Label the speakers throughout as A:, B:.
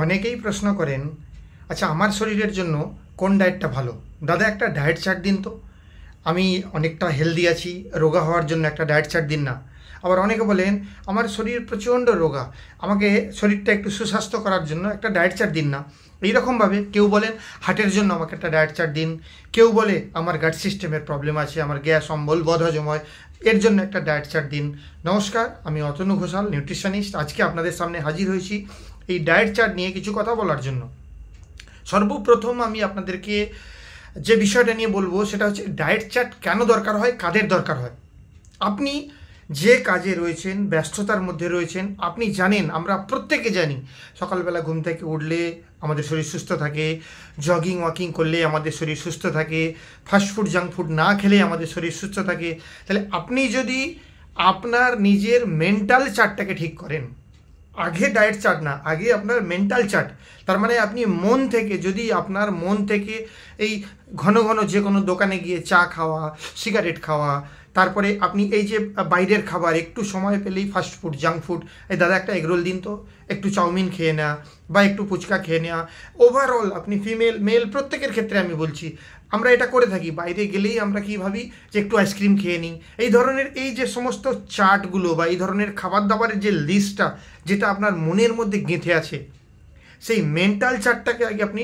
A: অনেকেই প্রশ্ন করেন, আচ্ছা আমার শরীরের জন্য কোন ডায়েটটা ভালো? দাদা একটা ডায়েট চার্ট দিন তো, আমি অনেকটা হেলদি আছি, রোগা হওয়ার জন্য একটা ডায়েট চার্ট দিন না। আবার অনেকে বলেন আমার শরীর প্রচণ্ড রোগা, আমাকে শরীরটা একটু সুস্বাস্থ্য করার জন্য একটা ডায়েট চার্ট দিন না। এইরকমভাবে কেউ বলেন হার্টের জন্য আমাকে একটা ডায়েট চার্ট দিন, কেউ বলে আমার গাট সিস্টেমের প্রবলেম আছে, আমার গ্যাস অম্বল বদহজম হয়, এর জন্য একটা ডায়েট চার্ট দিন। নমস্কার, আমি অতনু ঘোষাল, নিউট্রিশনিস্ট। আজকে আপনাদের সামনে হাজির হয়েছি এই ডায়েট চার্ট নিয়ে কিছু কথা বলার জন্য। সর্বপ্রথম আমি আপনাদেরকে যে বিষয়টা নিয়ে বলবো সেটা হচ্ছে ডায়েট চার্ট কেন দরকার হয়, কাদের দরকার হয়। আপনি যে কাজে রয়েছেন, ব্যস্ততার মধ্যে রয়েছেন, আপনি জানেন, আমরা প্রত্যেকে জানি সকালবেলা ঘুম থেকে উঠলে আমাদের শরীর সুস্থ থাকে, জগিং ওয়াকিং করলে আমাদের শরীর সুস্থ থাকে, ফাস্টফুড জাঙ্ক ফুড না খেলে আমাদের শরীর সুস্থ থাকে। তাহলে আপনি যদি আপনার নিজের মেন্টাল চার্টটাকে ঠিক করেন, আগে ডায়েট চার্ট না, আগে আপনার মেন্টাল চার্ট, তার মানে আপনি মন থেকে, যদি আপনার মন থেকে এই ঘন ঘন যে কোনো দোকানে গিয়ে চা খাওয়া, সিগারেট খাওয়া, তারপরে আপনি এই যে বাইরের খাবার, একটু সময় পেলেই ফাস্টফুড জাঙ্ক ফুড, এই দাদা একটা এগরোল দিন তো, একটু চাউমিন খেয়ে নেওয়া বা একটু ফুচকা খেয়ে নেওয়া, ওভারঅল আপনি ফিমেল মেল প্রত্যেকের ক্ষেত্রে আমি বলছি, আমরা এটা করে থাকি। বাইরে গেলেই আমরা কী ভাবি যে একটু আইসক্রিম খেয়ে নিই। এই ধরনের এই যে সমস্ত চার্টগুলো বা এই ধরনের খাবার দাবারের যে লিস্টটা, যেটা আপনার মনের মধ্যে গেঁথে আছে, সেই মেন্টাল চার্টটাকে আগে আপনি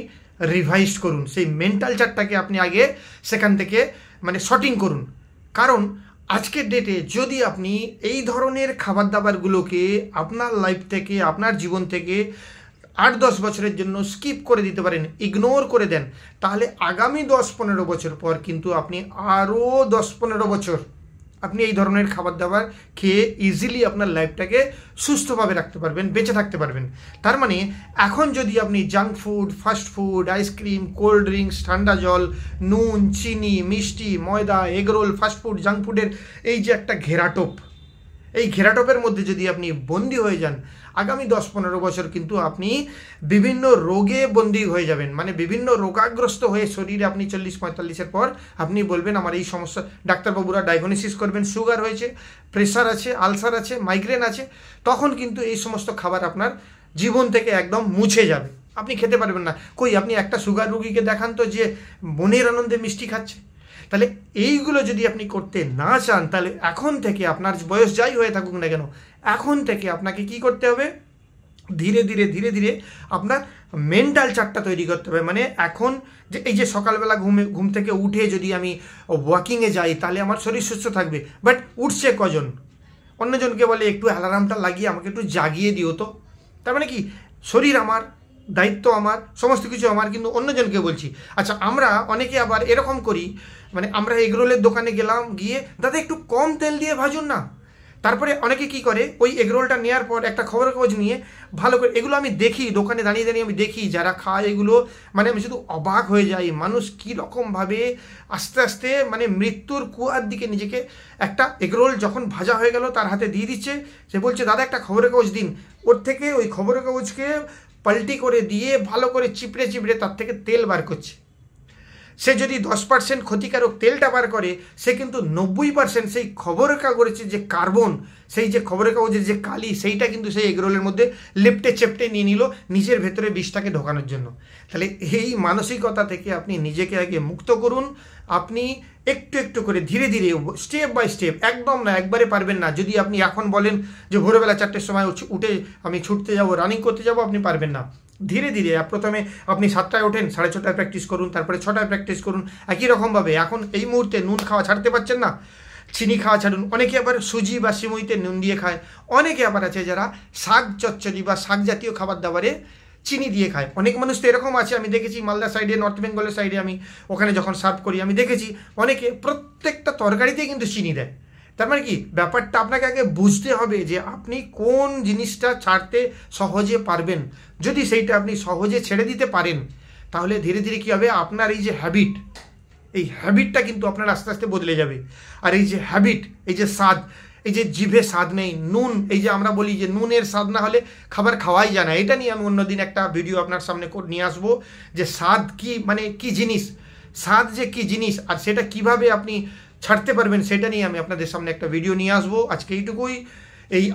A: রিভাইজ করুন। সেই মেন্টাল চার্টটাকে আপনি আগে সেখান থেকে শর্টিং করুন। কারণ আজকের ডেটে যদি আপনি এই ধরনের খাবার দাবারগুলোকে আপনার লাইফ থেকে, আপনার জীবন থেকে 8-10 বছরের জন্য স্কিপ করে দিতে পারেন, ইগনোর করে দেন, তাহলে আগামী 10-15 বছর পর কিন্তু আপনি আরও 10-15 বছর আপনি এই ধরনের খাবার দাবার খেয়ে ইজিলি আপনার লাইফটাকে সুস্থভাবে রাখতে পারবেন, বেঁচে থাকতে পারবেন। তার মানে এখন যদি আপনি junk food, fast food, ice cream, cold drinks, ঠান্ডা জল, নুন, চিনি, মিষ্টি, ময়দা, এগরোল, ফাস্টফুড, জাঙ্ক ফুডের এই যে একটা ঘেরাটোপ, এই ঘেরাটোপের মধ্যে যদি আপনি বন্দী হয়ে যান, আগামী 10-15 বছর কিন্তু আপনি বিভিন্ন রোগে বন্দী হয়ে যাবেন, বিভিন্ন রোগাগ্রস্ত হয়ে শরীরে আপনি 40-45-এর পর আপনি বলবেন আমার এই সমস্যা। ডাক্তারবাবুরা ডায়াগনোসিস করবেন সুগার হয়েছে, প্রেশার আছে, আলসার আছে, মাইগ্রেন আছে। তখন কিন্তু এই সমস্ত খাবার আপনার জীবন থেকে একদম মুছে যাবে, আপনি খেতে পারবেন না। কই আপনি একটা সুগার রোগীকে দেখান তো যে মনের আনন্দে মিষ্টি খাচ্ছে। তাহলে এইগুলো যদি আপনি করতে না চান, তাহলে এখন থেকে আপনার বয়স যাই হয়ে থাকুক না কেন, এখন থেকে আপনাকে কি করতে হবে, ধীরে ধীরে ধীরে ধীরে আপনার মেন্টাল চার্টটা তৈরি করতে হবে। এখন যে এই যে সকালবেলা ঘুম থেকে উঠে যদি আমি ওয়াকিংয়ে যাই তাহলে আমার শরীর সুস্থ থাকবে, বাট উঠছে কজন? অন্যজনকে বলে একটু অ্যালার্মটা লাগিয়ে আমাকে একটু জাগিয়ে দিও তো। তার মানে কি, শরীর আমার, দায়িত্ব আমার, সমস্ত কিছু আমার, কিন্তু অন্যজনকে বলছি। আচ্ছা, আমরা অনেকে আবার এরকম করি, আমরা এগরোলের দোকানে গেলাম, গিয়ে দাদা একটু কম তেল দিয়ে ভাজুন না। তারপরে অনেকে কি করে, ওই এগরোলটা নেওয়ার পর একটা খবরের কাগজ নিয়ে ভালো করে, এগুলো আমি দেখি দোকানে দাঁড়িয়ে দাঁড়িয়ে, আমি দেখি যারা খায় এগুলো, আমি শুধু অবাক হয়ে যাই, মানুষ কীরকমভাবে আস্তে আস্তে মৃত্যুর কুয়ার দিকে নিজেকে, একটা এগরোল যখন ভাজা হয়ে গেল তার হাতে দিয়ে দিচ্ছে, সে বলছে দাদা একটা খবরের কাগজ দিন, ওর থেকে ওই খবরের কাগজকে পাল্টি করে দিয়ে ভালো করে চিপড়ে চিপড়ে তার থেকে তেল বার করছে। সে যদি 10% ক্ষতিকারক তেলটা বার করে, সে কিন্তু 90% সেই খবরের কাগজের যে কার্বন, সেই যে খবরের কাগজের যে কালি, সেইটা কিন্তু সেই এগরোলের মধ্যে লেপটে চেপটে নিয়ে নিল নিজের ভেতরে বিষটাকে ঢোকানোর জন্য। তাহলে এই মানসিকতা থেকে আপনি নিজেকে আগে মুক্ত করুন। আপনি একটু একটু করে ধীরে ধীরে, স্টেপ বাই স্টেপ, একদম না একবারে পারবেন না। যদি আপনি এখন বলেন যে ভোরবেলা 4টের সময় উঠে আমি ছুটতে যাব, রানিং করতে যাব, আপনি পারবেন না। ধীরে ধীরে প্রথমে আপনি 7টায় ওঠেন, 6:30টায় প্র্যাকটিস করুন, তারপরে 6টায় প্র্যাকটিস করুন। একই রকমভাবে এখন এই মুহূর্তে নুন খাওয়া ছাড়তে পারছেন না, চিনি খাওয়া ছাড়ুন। অনেকে আবার সুজি বা সিমুইতে নুন দিয়ে খায়, অনেকে আবার আছে যারা শাক চচ্চড়ি বা শাক জাতীয় খাবার দাবারে চিনি দিয়ে খায়। অনেক মানুষ তো এরকম আছে, আমি দেখেছি মালদা সাইডে, নর্থ বেঙ্গলের সাইডে, আমি ওখানে যখন সার্ভ করি আমি দেখেছি অনেকে প্রত্যেকটা তরকারিতেই কিন্তু চিনি দেয়। তার মানে কি, ব্যাপারটা আপনাকে আগে বুঝতে হবে যে আপনি কোন জিনিসটা ছাড়তে সহজে পারবেন। যদি সেইটা আপনি সহজে ছেড়ে দিতে পারেন, তাহলে ধীরে ধীরে কী হবে, আপনার এই যে হ্যাবিট, এই হ্যাবিটটা কিন্তু আপনার আস্তে আস্তে বদলে যাবে। আর এই যে হ্যাবিট, এই যে স্বাদ, এই যে জিভে স্বাদ নেই, নুন, এই যে আমরা বলি যে নুনের স্বাদ না হলে খাবার খাওয়াই যায় না, এটা নিয়ে আমি অন্যদিন একটা ভিডিও আপনার সামনে নিয়ে আসবো, যে স্বাদ কি, কি জিনিস, স্বাদ যে কি জিনিস, আর সেটা কিভাবে আপনি ছাড়তে পারবেন, সেটা নিয়ে আমি আপনাদের সামনে একটা ভিডিও নিয়ে আসবো। আজকে এইটুকুই।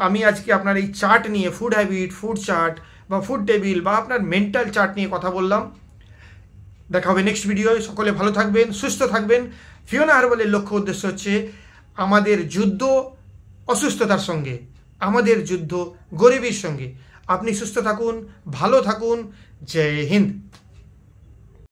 A: আমি আজকে আপনার এই চার্ট নিয়ে, ফুড হ্যাবিট, ফুড চার্ট, বা ফুড টেবিল বা আপনার মেন্টাল চার্ট নিয়ে কথা বললাম। দেখা হবে নেক্সট ভিডিওয়। সকলে ভালো থাকবেন, সুস্থ থাকবেন। ফিওনা হার্বালের লক্ষ্য উদ্দেশ্য হচ্ছে আমাদের যুদ্ধ অসুস্থতার সঙ্গে, আমাদের যুদ্ধ গরিবের সঙ্গে। আপনি সুস্থ থাকুন, ভালো থাকুন। জয় হিন্দ।